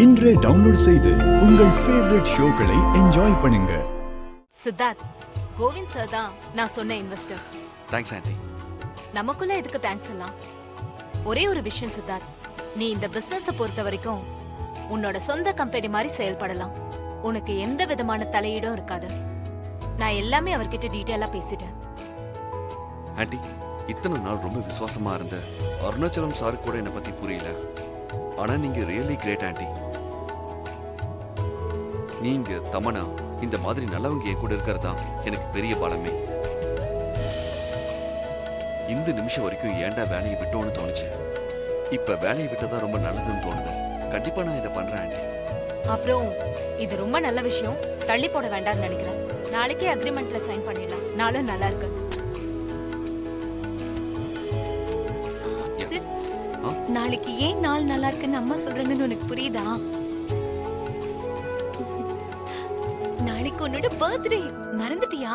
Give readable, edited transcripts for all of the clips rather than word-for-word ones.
இன்றே டவுன்லோட் செய்து உங்கள் ஃபேவரட் ஷோக்களை என்ஜாய் பண்ணுங்க. சித்தார்த், கோவிந்த் சார் தான் நான் சொன்ன இன்வெஸ்டர். Thanks aunty. நமக்குள்ள எதுக்கு தேங்க்ஸ் எல்லாம்? ஒரே ஒரு விஷயம் சித்தார்த், நீ இந்த பிசினஸ பொறுத்த வரைக்கும் உன்னோட சொந்த கம்பெனி மாதிரி செயல்படலாம். உனக்கு எந்த விதமான தலையீடும் இருக்காது. நான் எல்லாமே அவர்கிட்ட டீட்டெயிலா பேசிட்டேன். ஆண்டி, இத்தனை நாள் ரொம்ப விசுவாசமா இருந்த அருணாச்சலம் சாரு கூட என்னை பத்தி புரியல. ஆனா நீங்க ரியலி கிரேட் ஆண்டி. நீங்க தமனா இந்த மாதிரி நல்லவங்க என் கூட இருக்கிறதா எனக்கு பெரிய பலமே. இந்த நிமிஷம் வரைக்கும் ஏன்டா வேலையை விட்டோன்னு தோணுச்சு. இப்ப வேலையை விட்டதா ரொம்ப நல்லதுன்னு தோணுது. கண்டிப்பா நான் இதை பண்றேன் ஆண்டி. அப்புறம் இது ரொம்ப நல்ல விஷயம், தள்ளி போட வேண்டாம்னு நினைக்கிறேன். நாளைக்கே அக்ரிமெண்ட்ல சைன் பண்ணிடலாம். நாளும் நல்லா இருக்கு. நாளைக்கு ஏன் நாள் நல்லா இருக்குன்னு அம்மா சொல்றாங்கன்னு உனக்கு புரியுதா? நாளைக்கு உன்னோட பர்த்டே, மறந்துட்டியா?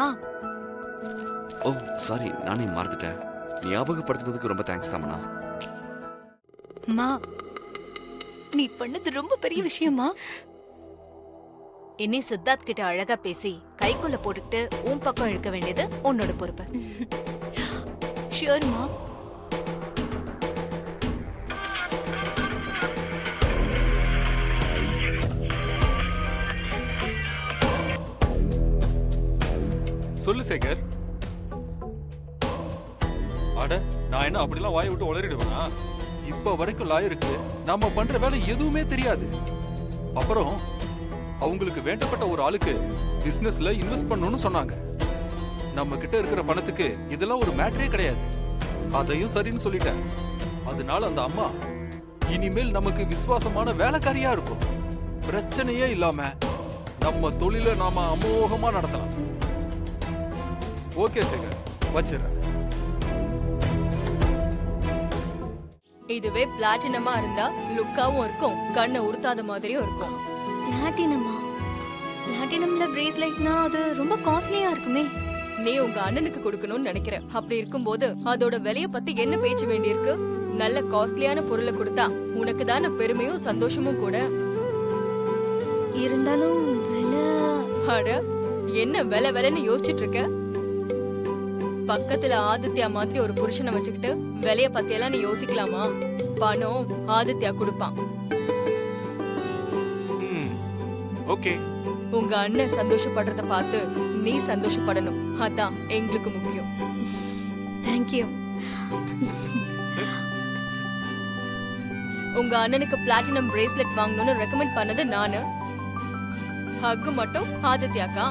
ஓ சாரி, நானே மறந்துட்டேன். ஞாபகப்படுத்துறதுக்கு ரொம்ப தேங்க்ஸ் தாமனா. அம்மா, நீ பண்ணது ரொம்ப பெரிய விஷயமா? இனி சித்தார்த் கிட்ட அழகா பேசி கைக்குள்ள போட்டுக்கிட்டு உன் பக்கம் இழுக்க வேண்டியது உன்னோட பொறுப்பு. ஷூர்மா. சொல்லு சேகர். அட, நான் என்ன அப்படிலாம் வாயை விட்டு உளறிடுவேனா? இப்ப வரைக்கும் லாயருக்கு நாம பண்ற வேலை எதுவுமே தெரியாது. அப்புறம் அவங்களுக்கு வேண்டப்பட்ட ஒரு ஆளுக்கு பிசினஸ்ல இன்வெஸ்ட் பண்ணணும்னு சொன்னாங்க. நம்ம கிட்ட இருக்கிற பணத்துக்கு இதெல்லாம் ஒரு மேட்டரே கிடையாது. அதையும் சரின்னு சொல்லிட்டேன். அதனால அந்த அம்மா இனிமேல் நமக்கு விசுவாசமான வேலைக்காரியா இருக்கும். பிரச்சனையே இல்லாம நம்ம தொழில நாம அமோகமா நடத்தலாம். ஓகே சேகர், வச்சிடுறேன். இதுவே பிளாட்டினமா இருந்தா லுக்காவும் இருக்கும், கண்ணை உறுத்தாத மாதிரியும் இருக்கும். பிளாட்டினமா? பிளாட்டினம்ல பிரேஸ்லெட்னா அது ரொம்ப காஸ்ட்லியா இருக்குமே. நீ உங்க அண்ணனுக்கு கொடுக்கணும்னு நினைக்கிற. அப்படி இருக்கும்போது அதோட விலைய பத்தி என்ன பேச்சு வேண்டியிருக்கு? நல்ல காஸ்ட்லியான பொருளை கொடுத்தா உனக்கு தானே பெருமையும் சந்தோஷமும் கூட. இருந்தாலும் விலை. அட, என்ன விலை விலைன்னு யோசிச்சுட்டு இருக்க? பக்கத்துல ஆதித்யா மாதிரி ஒரு புருஷனை வச்சுக்கிட்டு விலைய பத்தியெல்லாம் நீ யோசிக்கலாமா? பணம் ஆதித்யா கொடுப்பான். ஓகே. உங்க அண்ணன் சந்தோஷப்படுறத பார்த்து நீ சந்தோஷப்படணும். அதான் எங்களுக்கு முக்கியம். தேங்க்யூ. உங்க அண்ணனுக்கு பிளாட்டினம் பிரேஸ்லெட் வாங்கணும்னு ரெக்கமெண்ட் பண்ணது நானு. ஹக்கு மட்டும் ஆதித்யாக்கா.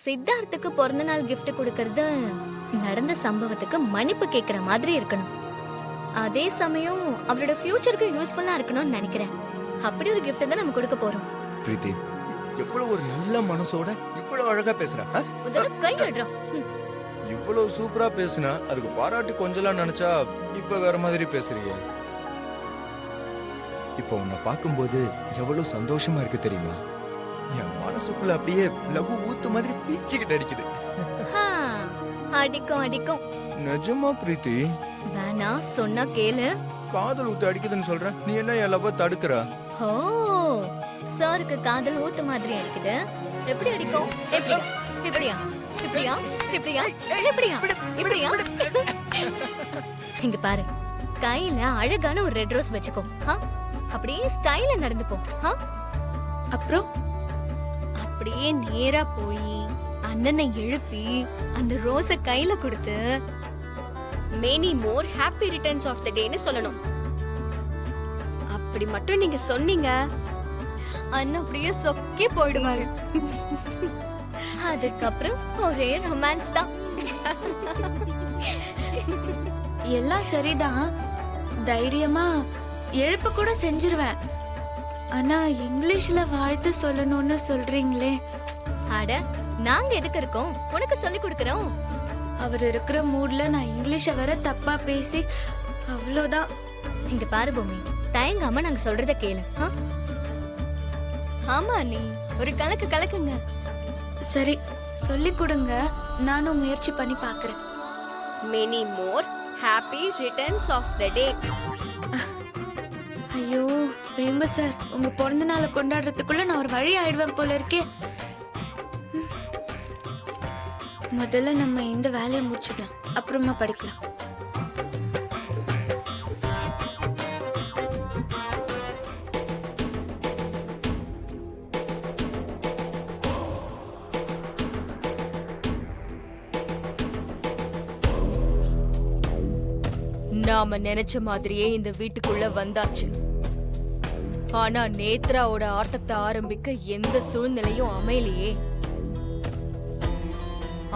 சித்தார்த்துக்கு பிறந்த நாள் கிஃப்ட் கொடுக்கறது நடந்த சம்பவத்துக்கு மன்னிப்பு கேட்கிற மாதிரி இருக்கணும். அதே சமயம் அவரோட ஃபியூச்சருக்கு யூஸ்ஃபுல்லா இருக்கணும்னு நினைக்கிறேன். அப்படி ஒரு கிஃப்ட் தான் நம்ம கொடுக்க போறோம். பிரீத்தி, எவ்வளவு ஒரு நல்ல மனசோட இவ்வளவு அழகா பேசுறா. முதல்ல கை விடுறோம். இவ்வளவு சூப்பரா பேசுனா அதுக்கு பாராட்டி கொஞ்சலாம் நினைச்சா இப்ப வேற மாதிரி பேசுறீங்க. இப்ப உன்னை பார்க்கும்போது எவ்வளவு சந்தோஷமா இருக்கு தெரியுமா? என் மனசுக்குள்ள அப்படியே லகு ஊத்து மாதிரி பீச்சிக்கிட்டு அடிக்குது. அடிக்கும் அடிக்கும். நிஜமா பிரீத்தி? வேணா, சொன்னா கேளு. காதல் ஊத்து அடிக்குதுன்னு சொல்ற, நீ என்ன என் லவ் தடுக்கிற? ஓ, சாருக்கு காதல் ஊத்து மாதிரி அடிக்குது. எப்படி அடிக்கும்? எப்படியா இப்படியா இப்படியா இப்படியா இப்படியா இப்படியா? இங்க பாரு, கையில அழகான ஒரு ரெட் ரோஸ் வச்சுக்கோ. அப்படியே ஸ்டைல நடந்து போ. அப்புறம் அப்படியே நேரா போய் அண்ணனை எழுப்பி அந்த ரோஸ கையில கொடுத்து many more happy returns of the டேன்னு சொல்லணும். அப்படி மட்டும் நீங்க சொன்னீங்க, அண்ணன் அப்படியே சொக்கி போயிடுவாரு. அதுக்கப்புறம் ஒரே ரொமான்ஸ் தான். எல்லாம் சரிதான், தைரியமா எழுப்ப கூட செஞ்சிருவேன். ஆனா இங்கிலீஷ்ல வாழ்த்து சொல்லணும்னு சொல்றீங்களே. அட, நாங்க எதுக்கு இருக்கோம்? உனக்கு சொல்லி கொடுக்கறோம். அவர் இருக்கிற மூட்ல நான் இங்கிலீஷ வர தப்பா பேசி அவ்வளவுதான். இங்க பாரு பூமி, தயங்காம நாங்க சொல்றத கேளு. ஆமா, நீ ஒரு கலக்கு கலக்குங்க. சரி சொல்லி கொடுங்க, நானும் முயற்சி பண்ணி பார்க்கறேன். Many more happy returns of the day. ஐயோ வேம்பு சார், உங்க பிறந்த நாளை கொண்டாடுறதுக்குள்ள நான் ஒரு வழி ஆயிடுவேன் போல இருக்கே. முதல்ல நம்ம இந்த வேலையை முடிச்சிடலாம், அப்புறமா படிக்கலாம். நாம நினைச்ச மாதிரியே இந்த வீட்டுக்குள்ள வந்தாச்சு. ஆனா நேத்ராவோட ஆட்டத்தை ஆரம்பிக்க எந்த சூழ்நிலையும் அமையலையே.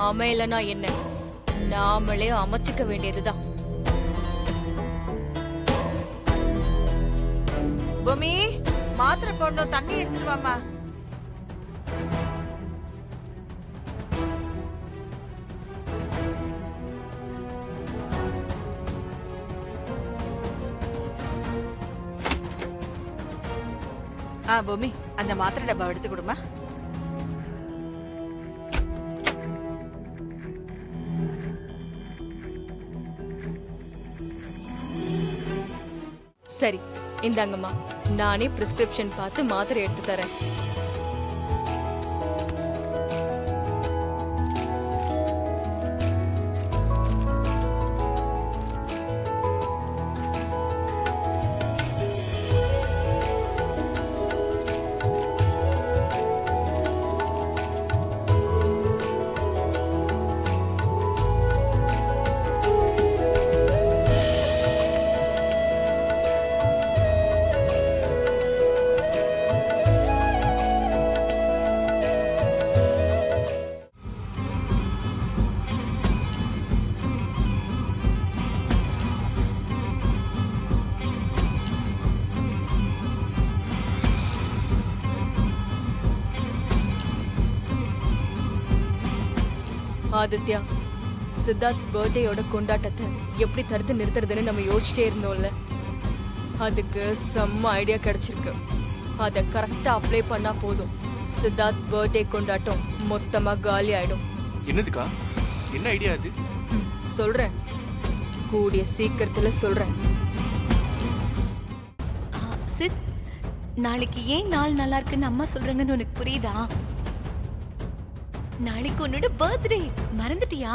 அமையலனா என்ன, நாமளே அமைச்சுக்க வேண்டியதுதான். பூமி, மாத்திரை போடணும், தண்ணி எடுத்துட்டு வாமா. பூமி, அந்த மாத்திரை டப்பா எடுத்து கொடுமா. சரி இந்தாங்கம்மா, நானே பிரிஸ்கிரிப்ஷன் பார்த்து மாத்திரை எடுத்து தரேன். ஆதித்யா, சித்தார்த் பர்த்டேயோட கொண்டாட்டத்தை எப்படி தடுத்து நிறுத்துறதுன்னு நம்ம யோசிச்சிட்டே இருந்தோம்ல, அதுக்கு செம்ம ஐடியா கிடைச்சிருக்கு. அதை கரெக்டா அப்ளை பண்ணா போதும், சித்தார்த் பர்த்டே கொண்டாட்டம் மொத்தமா காலி ஆயிடும். என்னதுக்கா? என்ன ஐடியா அது? சொல்றேன், கூடிய சீக்கிரத்துல சொல்றேன். சித், நாளைக்கு ஏன் நாள் நல்லா இருக்குன்னு அம்மா சொல்றாங்கன்னு உனக்கு புரியுதா? நாளைக்கு உன்னோட பர்த்டே, மறந்துட்டியா?